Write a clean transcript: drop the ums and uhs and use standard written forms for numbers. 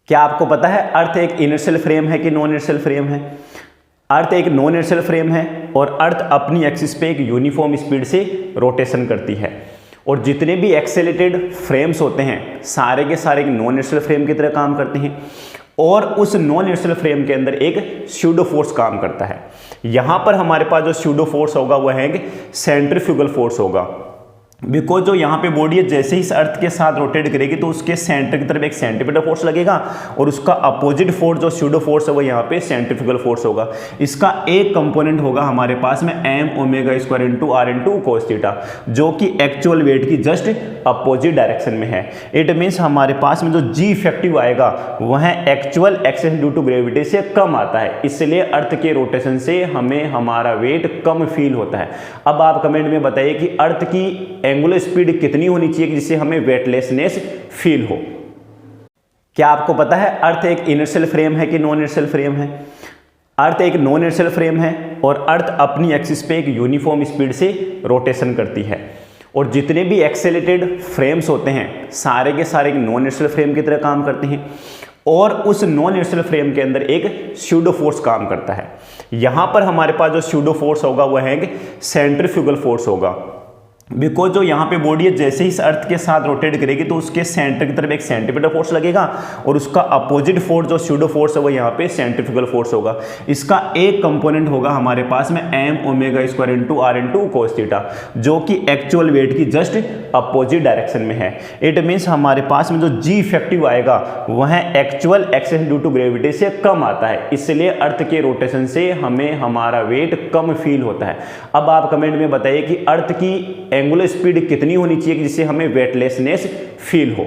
क्या आपको पता है अर्थ एक इनर्शियल फ्रेम है कि नॉन इनर्शियल फ्रेम है? अर्थ एक नॉन इनर्शियल फ्रेम है और अर्थ अपनी एक्सिस पे एक यूनिफॉर्म स्पीड से रोटेशन करती है। और जितने भी एक्सेलेरेटेड फ्रेम्स होते हैं सारे के सारे एक नॉन इनर्शियल फ्रेम की तरह काम करते हैं और उस नॉन इनर्शियल फ्रेम के अंदर एक स्यूडो फोर्स काम करता है। यहां पर हमारे पास जो स्यूडो फोर्स होगा वह है एक सेंट्रीफ्यूगल फोर्स होगा। बिकॉज जो यहाँ पे बॉडी है जैसे ही इस अर्थ के साथ रोटेट करेगी तो उसके सेंटर की तरफ एक सेंट्रीपिटल फोर्स लगेगा और उसका अपोजिट फोर्स जो स्यूडो फोर्स है वो यहाँ पे सेंट्रीफ्यूगल फोर्स होगा। इसका एक कंपोनेंट होगा हमारे पास में M omega square into R into cos theta, जो कि एक्चुअल वेट की जस्ट अपोजिट डायरेक्शन में है। इट मीन्स हमारे पास में जो जी इफेक्टिव आएगा वह actual access due to gravity से कम आता है, इसलिए अर्थ के रोटेशन से हमें हमारा वेट कम फील होता है। अब आप कमेंट में बताइए कि अर्थ की एंगुलर स्पीड कितनी होनी चाहिए जिससे हमें वेटलेसनेस फील हो। क्या आपको पता है अर्थ एक इनर्शियल फ्रेम है कि नॉन इनर्शियल फ्रेम है? अर्थ एक नॉन इनर्शियल फ्रेम है और अर्थ अपनी एक्सिस पे एक यूनिफॉर्म स्पीड से रोटेशन करती है। और जितने भी एक्सेलेरेटेड फ्रेम्स होते हैं सारे के सारे एक नॉन इनर्शियल फ्रेम की तरह काम करते हैं और उस नॉन इनर्शियल फ्रेम के अंदर एक स्यूडो फोर्स काम करता है। यहां पर हमारे पास जो स्यूडो फोर्स होगा वह है एक सेंट्रीफ्यूगल फोर्स होगा। बिकॉज जो यहाँ पे बॉडी है जैसे ही इस अर्थ के साथ रोटेट करेगी तो उसके सेंटर की तरफ एक सेंट्रीपिटल फोर्स लगेगा और उसका अपोजिट फोर्स जो स्यूडो फोर्स है वो यहाँ पे सेंट्रीफ्यूगल फोर्स होगा। इसका एक कंपोनेंट होगा हमारे पास में M omega square into R into cos theta, जो कि एक्चुअल वेट की जस्ट अपोजिट डायरेक्शन में है। इट मीन्स हमारे पास में जो जी इफेक्टिव आएगा वह actual access due to gravity से कम आता है, इसलिए अर्थ के रोटेशन से हमें हमारा वेट कम फील होता है। अब आप कमेंट में बताइए कि अर्थ की एंगुलर स्पीड कितनी होनी चाहिए जिससे हमें वेटलेसनेस फील हो।